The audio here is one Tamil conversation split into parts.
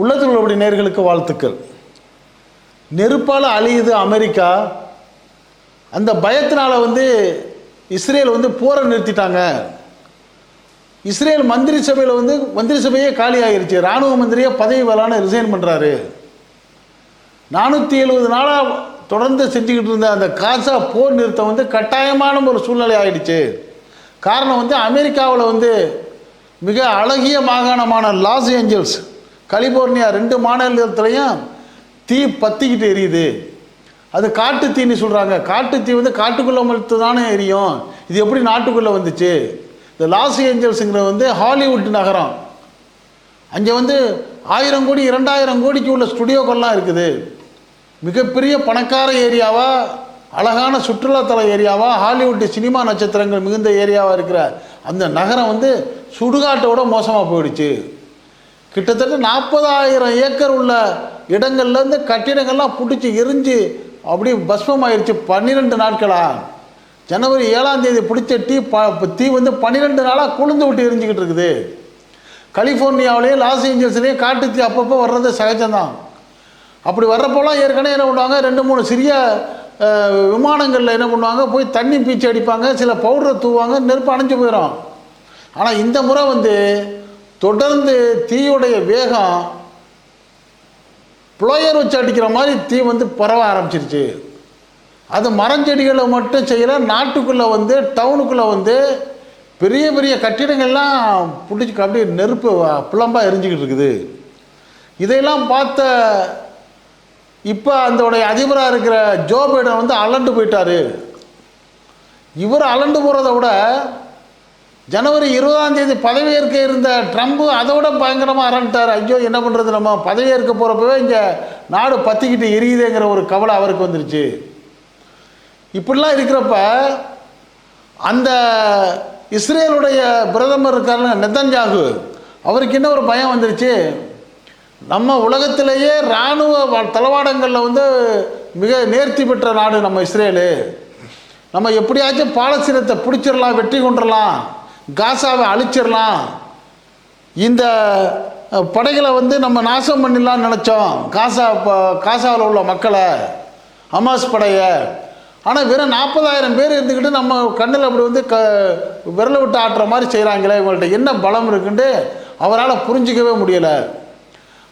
உள்ளத்தில் உள்ளபடி நேயர்களுக்கு வாழ்த்துக்கள். நெருப்பால் அழியுது அமெரிக்கா. அந்த பயத்தினால இஸ்ரேல் போரை நிறுத்திட்டாங்க. இஸ்ரேல் மந்திரி சபையில் மந்திரி சபையே காலி ஆகிருச்சு. இராணுவ மந்திரியை பதவி வேளான ரிசைன் பண்ணுறாரு. 470 நாளாக தொடர்ந்து செஞ்சுக்கிட்டு இருந்த அந்த காசா போர் நிறுத்தம் கட்டாயமான ஒரு சூழ்நிலை ஆகிடுச்சு. காரணம் அமெரிக்காவில் மிக அழகிய மாகாணமான லாஸ் ஏஞ்சல்ஸ், கலிபோர்னியா 2 மாநிலத்திலையும் தீ பற்றிக்கிட்டு எரியுது. அது காட்டு தீன்னு சொல்கிறாங்க. காட்டு தீ காட்டுக்குள்ளே மட்டும் தானே எரியும். இது எப்படி நாட்டுக்குள்ளே வந்துச்சு? இந்த லாஸ் ஏஞ்சல்ஸுங்கிற ஹாலிவுட் நகரம். அங்கே 1000 கோடி 2000 கோடிக்கு உள்ள ஸ்டுடியோக்கள்லாம் இருக்குது. மிகப்பெரிய பணக்கார ஏரியாவாக, அழகான சுற்றுலாத்தல ஏரியாவாக, ஹாலிவுட் சினிமா நட்சத்திரங்கள் மிகுந்த ஏரியாவாக இருக்கிற அந்த நகரம் சுடுகாட்டோட மோசமாக போயிடுச்சு. கிட்டத்தட்ட 40,000 ஏக்கர் உள்ள இடங்கள்லேருந்து கட்டிடங்கள்லாம் பிடிச்சி எரிஞ்சு அப்படியே பஸ்மமாயிருச்சு. 12 நாட்களா? ஜனவரி 7ஆம் தேதி பிடிச்ச தீ 12 நாளாக கொழுந்து விட்டு எரிஞ்சிக்கிட்டு இருக்குது. கலிஃபோர்னியாவிலேயும் லாஸ் ஏஞ்சல்ஸ்லேயும் காட்டு தீ அப்பப்போ வர்றது சகஜம்தான். அப்படி வர்றப்போலாம் ஏற்கனவே என்ன பண்ணுவாங்க, 2-3 சிறிய விமானங்களில் என்ன பண்ணுவாங்க, போய் தண்ணி பீச்சு அடிப்பாங்க, சில பவுடரை தூவாங்க, நெருப்பு அணைஞ்சு போயிடும். ஆனால் இந்த முறை தொடர்ந்து தீயுடைய வேகம் ப்ளோயர் வச்சு அடிக்கிற மாதிரி தீ பரவ ஆரம்பிச்சிருச்சு. அது மரஞ்செடிகளை மட்டும் செய்யலை, நாட்டுக்குள்ளே டவுனுக்குள்ளே பெரிய பெரிய கட்டிடங்கள்லாம் பிடிச்சி அப்படியே நெருப்பு புலம்பாக எரிஞ்சிக்கிட்டு இருக்குது. இதையெல்லாம் பார்த்த இப்போ அதோடைய அதிபராக இருக்கிற ஜோ பைடன் அலண்டு போயிட்டார். இவர் அலண்டு போகிறத விட ஜனவரி 20ஆம் தேதி பதவியேற்க இருந்த ட்ரம்ப் அதை விட பயங்கரமாக அரண்டார். ஐயோ என்ன பண்ணுறது, நம்ம பதவியேற்க போகிறப்பவே இங்கே நாடு பற்றிக்கிட்டு எரியுதுங்கிற ஒரு கவலை அவருக்கு வந்துருச்சு. இப்படிலாம் இருக்கிறப்ப அந்த இஸ்ரேலுடைய பிரதமர் இருக்காருன்னு நெதன்யாகு, அவருக்கு என்ன ஒரு பயம் வந்துருச்சு. நம்ம உலகத்திலேயே இராணுவ தளவாடங்களில் மிக நேர்த்தி பெற்ற நாடு நம்ம இஸ்ரேலு. நம்ம எப்படியாச்சும் பாலஸ்தீனத்தை பிடிச்சிடலாம், வெற்றி கொண்டுடலாம், காசாவை அழிச்சிடலாம், இந்த படைகளை நம்ம நாசம் பண்ணிடலாம்னு நினச்சோம், காசாவில் உள்ள மக்களை, ஹமாஸ் படையை. ஆனால் வெறும் 40,000 பேர் இருந்துக்கிட்டு நம்ம கண்ணில் அப்படி விரலை விட்டு ஆட்டுற மாதிரி செய்கிறாங்களே, இவங்கள்ட்ட என்ன பலம் இருக்குன்ட்டு அவரால் புரிஞ்சிக்கவே முடியலை.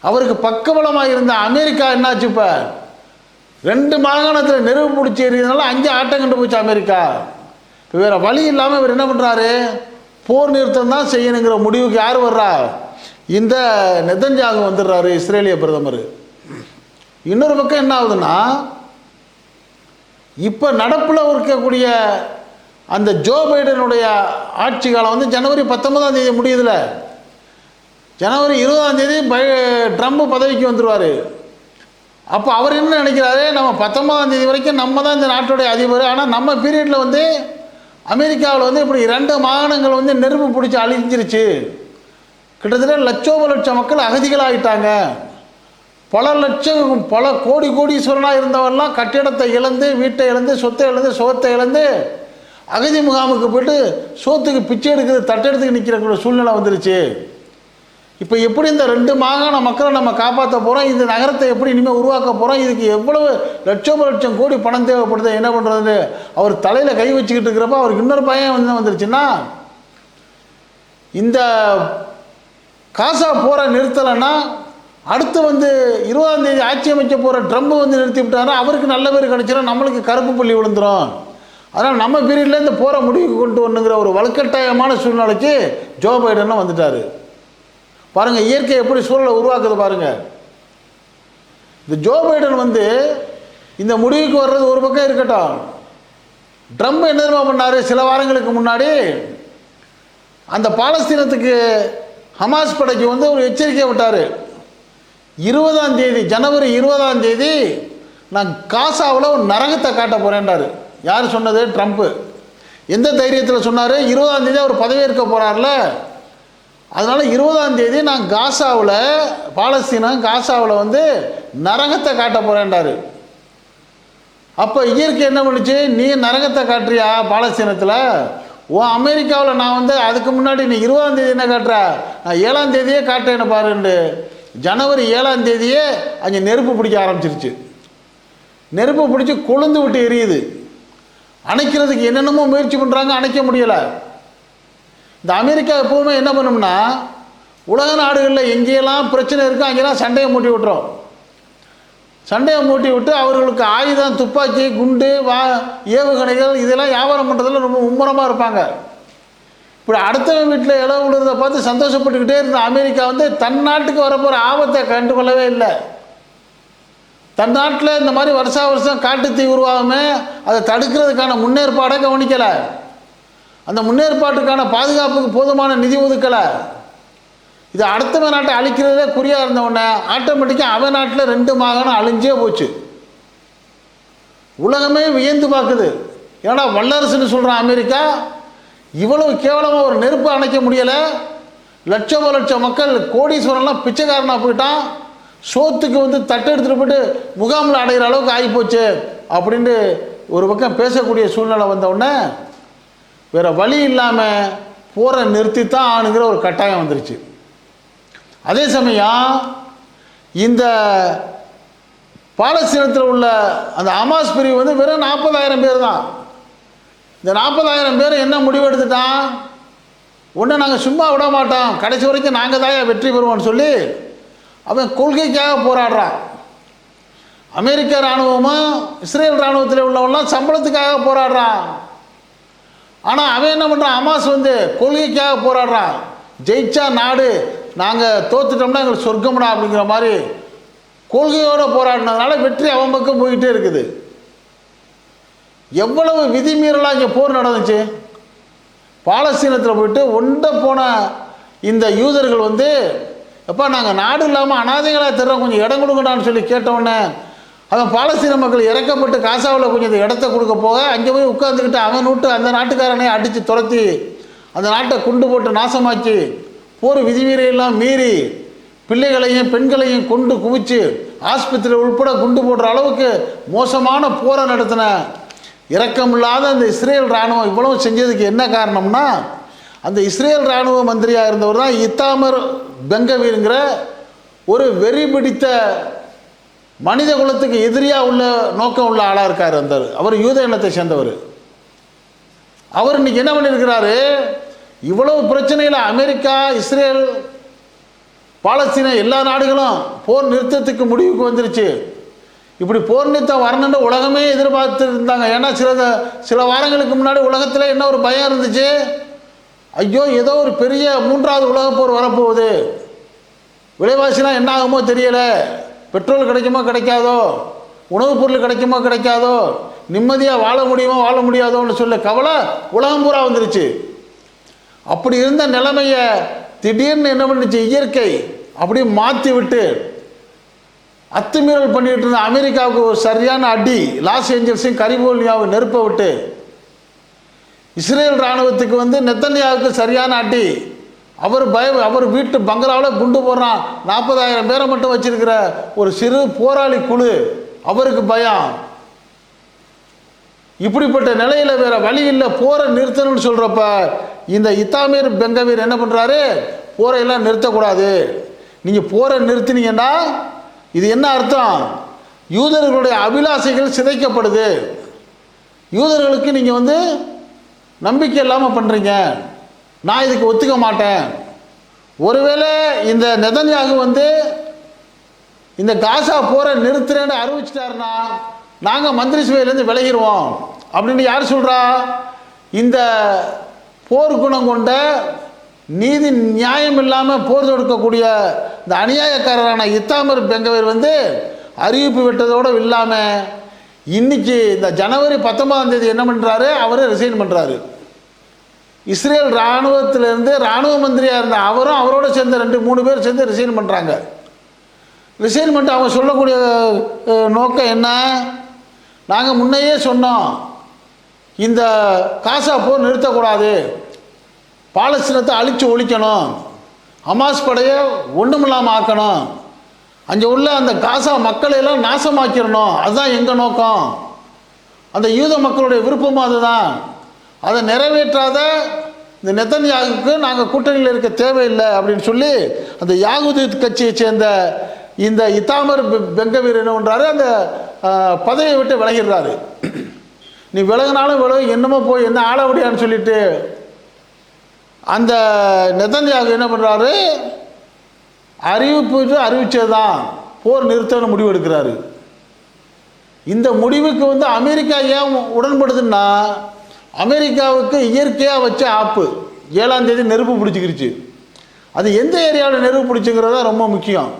அவருக்கு பக்கபலமாக இருந்த அமெரிக்கா என்னாச்சு, இப்போ 2 மாகாணத்தில் நெருப்பு பிடிச்சி எறியதுனால 5 ஆட்டம் கண்டு போச்சு அமெரிக்கா. இப்போ வேறு வழி இல்லாமல் இவர் என்ன பண்ணுறாரு, போர் நிறுத்தம் தான் செய்யணுங்கிற முடிவுக்கு யார் வர்றா, இந்த நெதன்யாகு வந்துடுறாரு, இஸ்ரேலிய பிரதமர். இன்னொரு பக்கம் என்ன ஆகுதுன்னா, இப்போ நடப்பில் இருக்கக்கூடிய அந்த ஜோ பைடனுடைய ஆட்சி காலம் ஜனவரி 19ஆம் தேதி முடியுதுல. ஜனவரி 20ஆம் தேதி ட்ரம்ப் பதவிக்கு வந்துடுவார். அப்போ அவர் என்ன நினைக்கிறாரு, நம்ம 19ஆம் தேதி வரைக்கும் நம்ம தான் இந்த நாட்டுடைய அதிபர். ஆனால் நம்ம பீரியடில் அமெரிக்காவில் இப்படி 2 மாகாணங்கள் நெருப்பு பிடிச்சி அழிஞ்சிருச்சு. கிட்டத்தட்ட லட்சோப மக்கள் அகதிகளாகிட்டாங்க. பல லட்சம் பல கோடீஸ்வரனாக இருந்தவரெல்லாம் கட்டிடத்தை இழந்து, வீட்டை இழந்து, சொத்தை இழந்து, சோத்தை இழந்து அகதி முகாமுக்கு போய்ட்டு சோத்துக்கு பிச்சை எடுக்கிறது, தட்டெடுத்துக்கு நிற்கிற சூழ்நிலை வந்துருச்சு. இப்போ எப்படி இந்த 2 மாகாண மக்களை நம்ம காப்பாற்ற போகிறோம், இந்த நகரத்தை எப்படி இனிமேல் உருவாக்க போகிறோம், இதுக்கு எவ்வளவு லட்சம் கோடி பணம் தேவைப்படுது, என்ன பண்ணுறதுன்னு அவர் தலையில் கை வச்சுக்கிட்டு இருக்கிறப்ப அவருக்கு இன்னொரு பயம் வந்துருச்சுன்னா, இந்த காசா போரை நிறுத்தலைன்னா அடுத்து 20ஆம் தேதி ஆட்சி அமைக்க போகிற ட்ரம்ப் நிறுத்தி விட்டாரா, அவருக்கு நல்ல பேர் கிடைச்சிடும், நம்மளுக்கு கருப்பு புள்ளி விழுந்துடும். அதனால் நம்ம பீரியடில் இந்த போரை முடிவுக்கு கொண்டு வரணுங்கிற ஒரு வலுக்கட்டாயமான சூழ்நிலைக்கு ஜோ பைடனும் வந்துட்டார். பாருங்கள் இயற்கை எப்படி சூழலை உருவாக்குது பாருங்கள். இந்த ஜோ பைடன் இந்த முடிவுக்கு வர்றது ஒரு பக்கம் இருக்கட்டும், ட்ரம்ப் என்ன தெரியுமா பண்ணார், சில வாரங்களுக்கு முன்னாடி அந்த பாலஸ்தீனத்துக்கு ஹமாஸ் படைக்கு ஒரு எச்சரிக்கை விட்டார். 20ஆம் தேதி ஜனவரி 20ஆம் தேதி நான் காசாவில் ஒரு நரகத்தை காட்ட போகிறேன்டார். யார் சொன்னது? ட்ரம்ப்பு. எந்த தைரியத்தில் சொன்னார்? 20ஆம் தேதி அவர் பதவியேற்க போகிறார்ல, அதனால் 20ஆம் தேதி நான் காசாவில், பாலஸ்தீனம் காசாவில் நரகத்தை காட்ட போகிறேன்டார். அப்போ இயற்கை என்ன பண்ணுச்சு, நீ நரகத்தை காட்டுறியா பாலஸ்தீனத்தில், அமெரிக்காவில் நான் அதுக்கு முன்னாடி நீ 20ஆம் தேதி என்ன காட்டுற, நான் 7ஆம் தேதியே காட்டேன்னு பாருண்டு ஜனவரி 7ஆம் தேதியே அங்கே நெருப்பு பிடிக்க ஆரம்பிச்சிருச்சு. நெருப்பு பிடிச்சி கொழுந்து விட்டு எரியுது. அணைக்கிறதுக்கு என்னென்னமோ முயற்சி பண்ணுறாங்க, அணைக்க முடியலை. இந்த அமெரிக்கா எப்போவுமே என்ன பண்ணும்னா, உலக நாடுகளில் எங்கேயெல்லாம் பிரச்சனை இருக்கோ அங்கெல்லாம் சண்டையை மூட்டி விட்டுரும். சண்டையை மூட்டி விட்டு அவர்களுக்கு ஆயுதம், துப்பாக்கி, குண்டு, ஏவுகணைகள் இதெல்லாம் வியாபாரம் பண்ணுறதுல ரொம்ப மும்முரமாக இருப்பாங்க. இப்படி அடுத்தவன் வீட்டில் இளவு விழுறதை பார்த்து சந்தோஷப்பட்டுக்கிட்டே இருந்த அமெரிக்கா வந்து தன் நாட்டுக்கு வரப்போகிற ஆபத்தை கண்டுகொள்ளவே இல்லை. தன் நாட்டில் இந்த மாதிரி வருஷா வருஷம் காட்டுத்தீ உருவாகாமல் அதை தடுக்கிறதுக்கான முன்னேற்பாடை கவனிக்கலை. அந்த முன்னேற்பாட்டுக்கான பாதுகாப்புக்கு போதுமான நிதி ஒதுக்கலை. இது அடுத்தவன் நாட்டை அழிக்கிறதே குறியாக இருந்தவுடனே ஆட்டோமேட்டிக்காக அவன் நாட்டில் 2 மாகாணம் அழிஞ்சே போச்சு. உலகமே வியந்து பார்க்குது. ஏன்னா வல்லரசுன்னு சொல்கிறான் அமெரிக்கா, இவ்வளவு கேவலமாக ஒரு நெருப்பு அணைக்க முடியலை. லட்சம் மக்கள், கோடீஸ்வரன்லாம் பிச்சைக்காரனாக போயிட்டான். சோத்துக்கு வந்து தட்டு எடுத்துகிட்டு போய்ட்டு முகாமில் அடைகிற அளவுக்கு ஆகிப்போச்சு அப்படின்ட்டு ஒரு பக்கம் பேசக்கூடிய சூழ்நிலை வந்தவுடனே வேறு வழி இல்லாமல் போரை நிறுத்தித்தான் ஆணுங்கிற ஒரு கட்டாயம் வந்துருச்சு. அதே சமயம் இந்த பாலஸ்தீனத்தில் உள்ள அந்த ஹமாஸ் பிரிவு வந்து வெறும் 40,000 பேர் தான். இந்த 40,000 பேர் என்ன முடிவு எடுத்துட்டான், ஒன்று நாங்கள் சும்மா விட மாட்டோம், கடைசி வரைக்கும் நாங்கள் தான் வெற்றி பெறுவோம்னு சொல்லி அவன் கொள்கைக்காக போராடுறான். அமெரிக்க இராணுவமும் இஸ்ரேல் இராணுவத்தில் உள்ளவெல்லாம் சம்பளத்துக்காக போராடுறான். ஆனால் அவன் என்ன பண்ணுறான், ஹமாஸ் வந்து கொள்கைக்காக போராடுறான். ஜெயிச்சா நாடு, நாங்கள் தோத்துட்டோம்னா எங்களுக்கு சொர்க்கம்டா அப்படிங்கிற மாதிரி கொள்கையோடு போராடினதுனால வெற்றி அவன் பக்கம் போயிட்டே இருக்குது. எவ்வளவு விதிமீறலாக இங்கே போர் நடந்துச்சு. பாலஸ்தீனத்தில் போயிட்டு ஒன்றை போன இந்த யூதர்கள் வந்து, எப்போ நாங்கள் நாடு இல்லாமல் அனாதைகளாக தர்றோம், கொஞ்சம் இடம் கொடுங்கடான்னு சொல்லி கேட்டவுடனே அவன் பாலஸ்தீன மக்கள் இறக்கப்பட்டு காசாவில் கொஞ்சம் இந்த இடத்த கொடுக்க போக அங்கே போய் உட்காந்துக்கிட்டு அவன் விட்டு அந்த நாட்டுக்காரனே அடித்து துரத்தி அந்த நாட்டை குண்டு போட்டு நாசமாக்கி போர் விதிமீறையெல்லாம் மீறி பிள்ளைகளையும் பெண்களையும் கொண்டு குவிச்சு ஆஸ்பத்திரி உட்பட குண்டு போடுற அளவுக்கு மோசமான போரை நடத்தின இரக்கமில்லாத அந்த இஸ்ரேல் இராணுவம் இவ்வளவு செஞ்சதுக்கு என்ன காரணம்னா, அந்த இஸ்ரேல் இராணுவ மந்திரியாக இருந்தவர் தான் இத்தாமர் பெங்கவீருங்கிற ஒரு வெறி பிடித்த மனித குலத்துக்கு எதிரியாக உள்ள நோக்கம் உள்ள ஆளாக இருக்கார். அவர் யூத இனத்தை சேர்ந்தவர். அவர் இன்னைக்கு என்ன பண்ணியிருக்கிறாரு, இவ்வளவு பிரச்சனையில் அமெரிக்கா, இஸ்ரேல், பாலஸ்தீன எல்லா நாடுகளும் போர் நிறுத்தத்துக்கு முடிவுக்கு வந்துருச்சு. இப்படி போர் நிறுத்தம் வரணுன்னு உலகமே எதிர்பார்த்து இருந்தாங்க. ஏன்னா சில வாரங்களுக்கு முன்னாடி உலகத்தில் என்ன ஒரு பயம் இருந்துச்சு, ஐயோ ஏதோ ஒரு பெரிய 3வது உலகப் போர் வரப்போகுது, விலைவாசிலாம் என்ன ஆகுமோ தெரியலை, பெட்ரோல் கிடைக்குமோ கிடைக்காதோ, உணவுப் பொருள் கிடைக்குமோ கிடைக்காதோ, நிம்மதியாக வாழ முடியுமோ வாழ முடியாதோன்னு சொல்ல கவலை உலகம் பூரா வந்துருச்சு. அப்படி இருந்த நிலைமையை திடீர்னு என்ன பண்ணுச்சு, இயற்கை அப்படியே மாற்றி விட்டு அத்துமீறல் பண்ணிட்டு இருந்த அமெரிக்காவுக்கு ஒரு சரியான அடி, லாஸ் ஏஞ்சல்ஸையும் கலிபோர்னியாவும் நெருப்பை விட்டு இஸ்ரேல் இராணுவத்துக்கு வந்து நெத்தன்யாவுக்கு சரியான அடி. அவர் வீட்டு பங்களாவில் குண்டு போடுறான். 40,000 பேரை மட்டும் வச்சிருக்கிற ஒரு சிறு போராளி குழு, அவருக்கு பயம். இப்படிப்பட்ட நிலையில் வேற வழி இல்லை, போரை நிறுத்தணும்னு சொல்கிறப்ப இந்த இத்தாமீர் பெங்கவீர் என்ன பண்ணுறாரு, போரையெல்லாம் நிறுத்தக்கூடாது, நீங்கள் போரை நிறுத்தினீங்கன்னா இது என்ன அர்த்தம், யூதர்களுடைய அபிலாசைகள் சிதைக்கப்படுது, யூதர்களுக்கு நீங்கள் வந்து நம்பிக்கை இல்லாமல் பண்ணுறீங்க, நான் இதுக்கு ஒத்துக்க மாட்டேன். ஒருவேளை இந்த நெதன்யாகு வந்து இந்த காசா போரை நிறுத்துறேன்னு அறிவிச்சிட்டாருன்னா நாங்கள் மந்திரி சபையிலேருந்து விலகிடுவோம் அப்படின்னு யார் சொல்கிறா, இந்த போர் குணம் கொண்ட நீதி நியாயம் இல்லாமல் போர் தொடுக்கக்கூடிய இந்த அநியாயக்காரரான இத்தாமர் பெங்கவீர் வந்து அறிவிப்பு விட்டதோடு இல்லாமல் இன்னைக்கு இந்த ஜனவரி 19ஆம் தேதி என்ன பண்ணுறாரு, அவர் ரிசைன் பண்ணுறாரு. இஸ்ரேல் இராணுவத்திலேருந்து இராணுவ மந்திரியாக இருந்த அவரும் அவரோட சேர்ந்த 2-3 பேர் சேர்ந்து ரிசைன் பண்ணுறாங்க. ரிசைன் பண்ணிட்டு அவங்க சொல்லக்கூடிய நோக்கம் என்ன, நாங்கள் முன்னையே சொன்னோம் இந்த காசா போர் நிறுத்தக்கூடாது, பாலஸ்தீனத்தை அழித்து ஒழிக்கணும், ஹமாஸ் படையை ஒன்றுமில்லாமல் ஆக்கணும், அங்கே உள்ள அந்த காசா மக்களையெல்லாம் நாசமாக்கிடணும், அதுதான் எங்கள் நோக்கம், அந்த யூத மக்களுடைய விருப்பமும் அதுதான். அதை நிறைவேற்றாத இந்த நெதன்யாகுவுக்கு நாங்கள் கூட்டணியில் இருக்க தேவையில்லை அப்படின்னு சொல்லி அந்த யாகுதி கட்சியை சேர்ந்த இந்த இத்தாமர் பெங்கவீர் என்ன பண்ணுறாரு, அந்த பதவியை விட்டு விலகிடுறாரு. நீ விலகினாலும் விலகு, என்னமோ போய் என்ன ஆளவடியான்னு சொல்லிட்டு அந்த நெதன்யாகு என்ன பண்ணுறாரு, அறிவிச்சது தான் போர் நிறுத்தம்னு முடிவு எடுக்கிறாரு. இந்த முடிவுக்கு வந்து அமெரிக்கா ஏன் உடன்படுதுன்னா, அமெரிக்காவுக்கு இயற்கையாக வச்ச ஆப்பு 7ஆம் தேதி நெருப்பு பிடிச்சிக்கிருச்சு. அது எந்த ஏரியாவில் நெருப்பு பிடிச்சிக்கிறதா ரொம்ப முக்கியம்.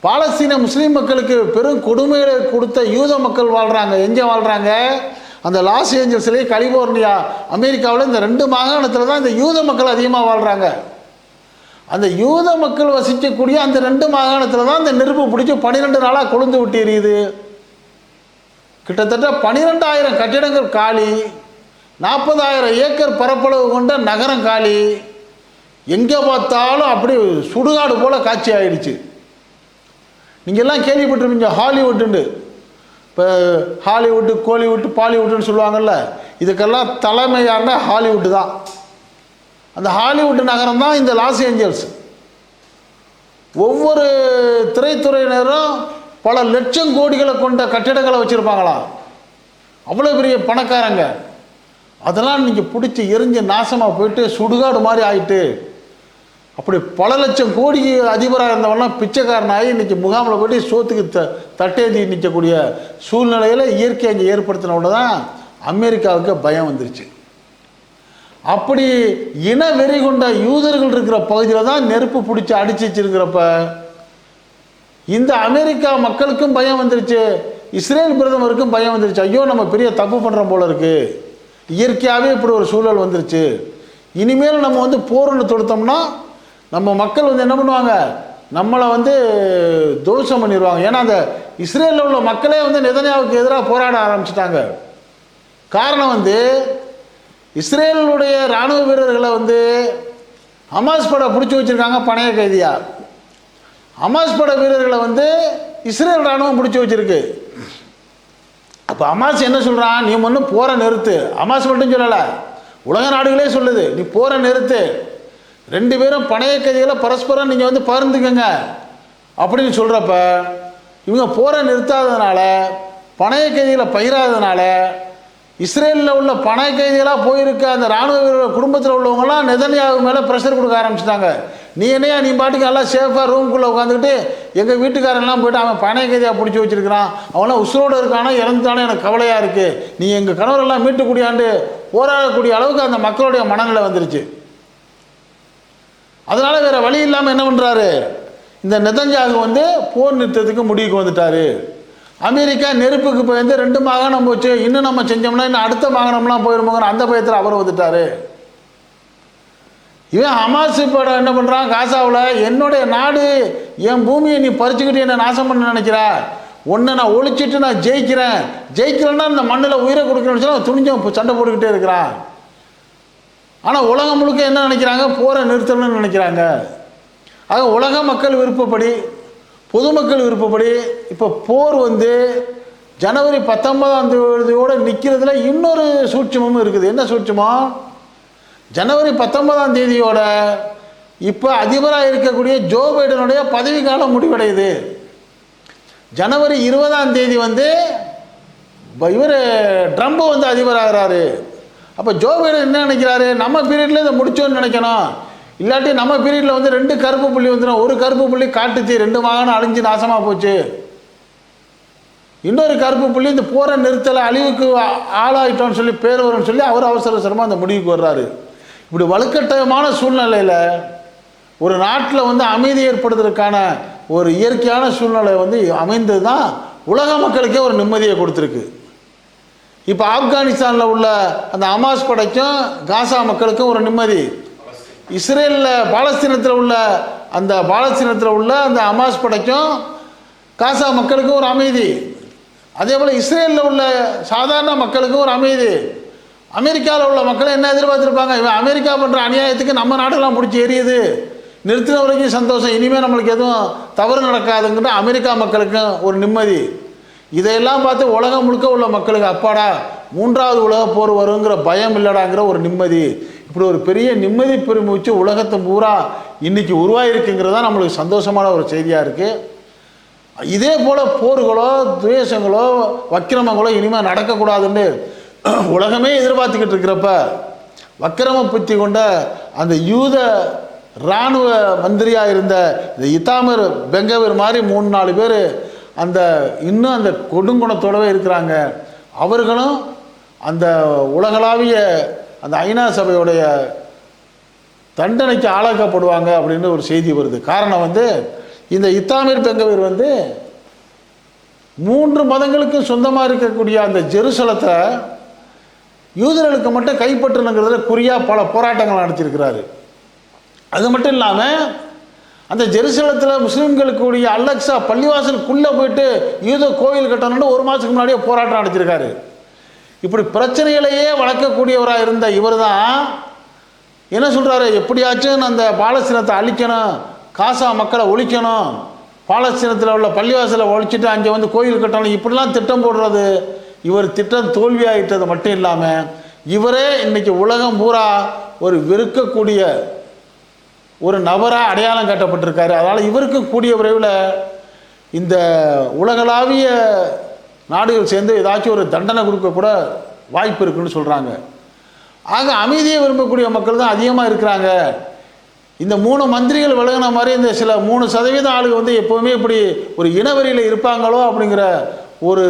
பாலஸ்தீன முஸ்லீம் மக்களுக்கு பெரும் கொடுமைகளை கொடுத்த யூத மக்கள் வாழ்கிறாங்க. எங்கே வாழ்கிறாங்க? அந்த லாஸ் ஏஞ்சல்ஸ்லேயே கலிபோர்னியா அமெரிக்காவில் இந்த 2 மாகாணத்தில் தான் இந்த யூத மக்கள் அதிகமாக வாழ்கிறாங்க. அந்த யூத மக்கள் வசிக்கக்கூடிய அந்த 2 மாகாணத்தில் தான் இந்த நெருப்பு பிடிச்சி 12 நாளாக கொழுந்து விட்டு எரியுது. கிட்டத்தட்ட 12,000 கட்டிடங்கள் காலி, 40,000 ஏக்கர் பரப்பளவு கொண்ட நகரம் காலி. எங்கே பார்த்தாலும் அப்படி சுடுகாடு போல் காட்சி ஆயிடுச்சு. நீங்கள் எல்லாம் கேள்விப்பட்டிருப்பீங்க ஹாலிவுட்டுன்னு. இப்போ ஹாலிவுட்டு, கோலிவுட்டு, பாலிவுட்டுன்னு சொல்லுவாங்கள்ல, இதுக்கெல்லாம் தலைமையான ஹாலிவுட்டு தான். அந்த ஹாலிவுட் நகரம் தான் இந்த லாஸ் ஏஞ்சல்ஸ். ஒவ்வொரு திரைத்துறையினரும் பல லட்சம் கோடிகளை கொண்ட கட்டிடங்களை வச்சுருப்பாங்களாம். அவ்வளோ பெரிய பணக்காரங்க. அதெல்லாம் நீங்கள் பிடிச்சி எரிஞ்சு நாசமாக போயிட்டு சுடுகாடு மாதிரி ஆகிட்டு, அப்படி பல லட்சம் கோடி அதிபராக இருந்தவெல்லாம் பிச்சைக்காரனாகி இன்றைக்கி முகாமில் போய்ட்டு சோத்துக்கு தட்டேதி நிற்கக்கூடிய சூழ்நிலையில் இயற்கை அங்கே ஏற்படுத்தினோட தான் அமெரிக்காவுக்கு பயம் வந்துருச்சு. அப்படி இன வெறி கொண்ட யூதர்கள் இருக்கிற பகுதியில் தான் நெருப்பு பிடிச்சி அடிச்சு வச்சிருக்கிறப்ப இந்த அமெரிக்கா மக்களுக்கும் பயம் வந்துருச்சு, இஸ்ரேல் பிரதமருக்கும் பயம் வந்துருச்சு. ஐயோ, நம்ம பெரிய தப்பு பண்ணுறோம் போல இருக்குது, இயற்கையாகவே இப்படி ஒரு சூழல் வந்துருச்சு, இனிமேல் நம்ம வந்து போர்னு தொடுத்தோம்னா நம்ம மக்கள் வந்து என்ன பண்ணுவாங்க, நம்மளை வந்து தோஷம் பண்ணிடுவாங்க. ஏன்னா அந்த இஸ்ரேலில் உள்ள மக்களே வந்து நெதன்யாவுக்கு எதிராக போராட ஆரம்பிச்சிட்டாங்க. காரணம் வந்து இஸ்ரேலுடைய இராணுவ வீரர்களை வந்து ஹமாஸ் படை பிடிச்சி வச்சுருக்காங்க பணைய கைதியா. ஹமாஸ் படை வீரர்களை வந்து இஸ்ரேல் இராணுவம் பிடிச்சி வச்சுருக்கு. அப்போ ஹமாஸ் என்ன சொல்கிறான், நீ ஒன்றும் போரை நிறுத்து. ஹமாஸ் மட்டும் சொல்லலை, உலக நாடுகளே சொல்லுது, நீ போரை நிறுத்து, 2 பேரும் பணைய கைதிகளை பரஸ்பரம் நீங்கள் வந்து பகிர்ந்துக்கங்க அப்படின்னு சொல்கிறப்ப இவங்க போரை நிறுத்தாததுனால, பணைய கைதிகளை பகிராததுனால இஸ்ரேலில் உள்ள பணைய கைதிகளாக போயிருக்க அந்த இராணுவ வீரர் குடும்பத்தில் உள்ளவங்களாம் நெதன்யாகு மேலே ப்ரெஷர் கொடுக்க ஆரம்பிச்சிட்டாங்க. நீ என்னையா நீ பாட்டுக்கு எல்லாம் சேஃபாக ரூம்குள்ளே உட்காந்துக்கிட்டு எங்கள் வீட்டுக்காரெல்லாம் போய்ட்டு அவன் பணைய கைதியாக பிடிச்சி வச்சுருக்கிறான், அவன்லாம் உசுரோடு இருக்கானோ இறந்துட்டானோ எனக்கு கவலையாக இருக்குது, நீ எங்கள் கணவரெல்லாம் மீட்டுக்கூடியாண்டு போராடக்கூடிய அளவுக்கு அந்த மக்களுடைய மனநிலை வந்துருச்சு. அதனால் வேறு வழி இல்லாமல் என்ன பண்ணுறாரு, இந்த நெதன்யாகு வந்து போர் நிறுத்தத்துக்கு முடிவுக்கு வந்துட்டார். அமெரிக்கா நெருப்புக்கு பயந்து 2 மாகாணம் போச்சு, இன்னும் நம்ம செஞ்சோம்னா இன்னும் அடுத்த மாகாணம்லாம் போயிருமோங்கிற அந்த பயத்தில் அவர் வந்துட்டார். இவன் ஹமாஸ் படம் என்ன பண்ணுறான், காசாவில் என்னுடைய நாடு என் பூமியை நீ பறிச்சுக்கிட்டு என்னை நாசம் பண்ண நினைக்கிறா, ஒன்றை நான் ஒழிச்சிட்டு நான் ஜெயிக்கிறேன்னா இந்த மண்ணில் உயிரை கொடுக்கணும்னு சொல்லி துணிஞ்சவன் சண்டை போட்டுக்கிட்டே இருக்கிறான். ஆனால் உலகம் முழுக்க என்ன நினைக்கிறாங்க, போரை நிறுத்தணும்னு நினைக்கிறாங்க. ஆக உலக மக்கள் விருப்பப்படி, பொதுமக்கள் விருப்பப்படி இப்போ போர் வந்து ஜனவரி 19ஆம் தேதியோடு நிற்கிறதுல இன்னொரு சூட்சமும் இருக்குது. என்ன சூட்சமம், ஜனவரி 19ஆம் தேதியோட இப்போ அதிபராக இருக்கக்கூடிய ஜோ பைடனுடைய பதவி காலம் முடிவடையுது. ஜனவரி 20ஆம் தேதி வந்து இவர் ட்ரம்ப் வந்து அதிபராகிறாரு. அப்போ ஜோ பைடன் என்ன நினைக்கிறாரு, நம்ம பீரியடில் இதை முடிச்சோன்னு நினைக்கணும், இல்லாட்டி நம்ம பீரியடில் வந்து 2 கருப்பு புள்ளி வந்துடும், ஒரு கருப்பு புள்ளி காட்டுச்சு, 2 மாகாணம் அழிஞ்சு நாசமாக போச்சு, இன்னொரு கருப்பு புள்ளி இந்த போரை நிறுத்தலை அழிவுக்கு ஆளாயிட்டோன்னு சொல்லி பேர் வரும்னு சொல்லி அவர் அவசரமாக அந்த முடிவுக்கு வர்றாரு. இப்படி வலுக்கட்டாயமான சூழ்நிலையில் ஒரு நாட்டில் வந்து அமைதி ஏற்படுவதற்கான ஒரு இயற்கையான சூழ்நிலை வந்து அமைந்தது தான் உலக மக்களுக்கே ஒரு நிம்மதியை கொடுத்துருக்கு. இப்போ ஆப்கானிஸ்தானில் உள்ள அந்த ஹமாஸ் படைக்கும் காசா மக்களுக்கும் ஒரு நிம்மதி, இஸ்ரேலில் பாலஸ்தீனத்தில் உள்ள அந்த ஹமாஸ் படைக்கும் காசா மக்களுக்கும் ஒரு அமைதி, அதே போல் இஸ்ரேலில் உள்ள சாதாரண மக்களுக்கும் ஒரு அமைதி. அமெரிக்காவில் உள்ள மக்கள் என்ன எதிர்பார்த்துருப்பாங்க, இவன் அமெரிக்கா பண்ணுற அநியாயத்துக்கு நம்ம நாடெல்லாம் பிடிச்சி எரியுது, நிறுத்தின வரைக்கும் சந்தோஷம், இனிமேல் நம்மளுக்கு எதுவும் தவறு நடக்காதுங்கிற அமெரிக்கா மக்களுக்கும் ஒரு நிம்மதி. இதையெல்லாம் பார்த்து உலகம் முழுக்க உள்ள மக்களுக்கு அப்பாடா 3வது உலக போர் வருங்கிற பயம் இல்லடாங்கிற ஒரு நிம்மதி. இப்படி ஒரு பெரிய நிம்மதி பெருமூச்சு உலகத்தை பூரா இன்னைக்கு உருவாயிருக்குங்கிறது தான் நம்மளுக்கு சந்தோஷமான ஒரு செய்தியாக இருக்குது. இதே போல் போர்களோ துவேஷங்களோ வக்கிரமங்களோ இனிமேல் நடக்கக்கூடாதுன்னு உலகமே எதிர்பார்த்துக்கிட்டு இருக்கிறப்ப வக்கிரம புத்தி கொண்ட அந்த யூத இராணுவ மந்திரியாக இருந்த இந்த இத்தாமர் பெங்கவீர் மாதிரி 3-4 பேர் அந்த இன்னும் அந்த கொடுங்குணத்தோடவே இருக்கிறாங்க. அவர்களும் அந்த உலகளாவிய அந்த ஐநா சபையுடைய தண்டனைக்கு ஆளாக்கப்படுவாங்க அப்படின்னு ஒரு செய்தி வருது. காரணம் வந்து இந்த இத்தாமர் பெங்கவீர் வந்து 3 மதங்களுக்கும் சொந்தமாக இருக்கக்கூடிய அந்த ஜெருசலத்தை யூதர்களுக்கு மட்டும் கைப்பற்றணுங்கிறதுல குறியாக பல போராட்டங்கள் நடத்தியிருக்கிறாரு. அது மட்டும் இல்லாமல் அந்த ஜெருசலத்தில் முஸ்லீம்களுக்கு கூடிய அலெக்சா பள்ளிவாசலுக்குள்ளே போயிட்டு யூத கோயில் கட்டணும்னு 1 மாதத்துக்கு முன்னாடியே போராட்டம் நடத்தியிருக்காரு. இப்படி பிரச்சனைகளையே வளர்க்கக்கூடியவராக இருந்த இவர் தான் என்ன சொல்கிறாரு, எப்படியாச்சும் அந்த பாலஸ்தீனத்தை அழிக்கணும், காசா மக்களை ஒழிக்கணும், பாலஸ்தீனத்தில் உள்ள பள்ளிவாசலை ஒழிச்சிட்டு அங்கே வந்து கோயில் கட்டணும், இப்படிலாம் திட்டம் போடுறது. இவர் திட்டம் தோல்வியாகிட்டது மட்டும் இல்லாமல் இவரே இன்றைக்கி உலகம் பூரா ஒரு வெறுக்கக்கூடிய ஒரு நபராக அடையாளம் காட்டப்பட்டிருக்காரு. அதனால் இவருக்கு கூடிய விரைவில் இந்த உலகளாவிய நாடுகள் சேர்ந்து ஏதாச்சும் ஒரு தண்டனை கொடுக்கக்கூட வாய்ப்பு இருக்குன்னு சொல்கிறாங்க. ஆக அமைதியை விரும்பக்கூடிய மக்கள் தான் அதிகமாக இருக்கிறாங்க. இந்த 3 மந்திரிகள் விலகின மாதிரி இந்த சில 3% ஆளுங்க வந்து எப்போவுமே இப்படி ஒரு இனவெறியில் இருப்பாங்களோ அப்படிங்கிற ஒரு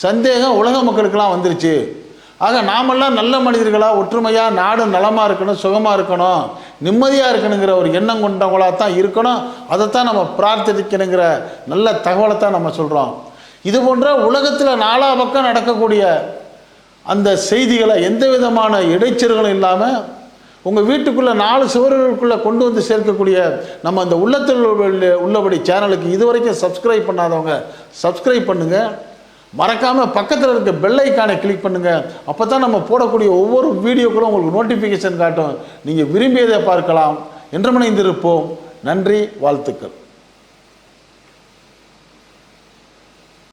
சந்தேகம் உலக மக்களுக்கெல்லாம் வந்துருச்சு. ஆக நாமெல்லாம் நல்ல மனிதர்களாக ஒற்றுமையாக நாடு நலமாக இருக்கணும், சுகமாக இருக்கணும், நிம்மதியாக இருக்கணுங்கிற ஒரு எண்ணம் கொண்டவங்களாக தான் இருக்கணும். அதைத்தான் நம்ம பிரார்த்திக்கணுங்கிற நல்ல தகவலை தான் நம்ம சொல்கிறோம். இது போன்ற உலகத்தில் 4 பக்கம் நடக்கக்கூடிய அந்த செய்திகளை எந்த விதமான இடைச்சல்களும் இல்லாமல் உங்கள் வீட்டுக்குள்ளே 4 சுவர்களுக்குள்ளே கொண்டு வந்து சேர்க்கக்கூடிய நம்ம அந்த உள்ளத்தில் உள்ளபடி சேனலுக்கு இதுவரைக்கும் சப்ஸ்கிரைப் பண்ணாதவங்க சப்ஸ்கிரைப் பண்ணுங்கள். மறக்காமல் பக்கத்தில் இருக்க பெல் ஐக்கானை கிளிக் பண்ணுங்கள். அப்போ தான் நம்ம போடக்கூடிய ஒவ்வொரு வீடியோக்களும் உங்களுக்கு நோட்டிஃபிகேஷன் காட்டும். நீங்கள் விரும்பியதை பார்க்கலாம். என்றும் இணைந்திருப்போம். நன்றி, வாழ்த்துக்கள்.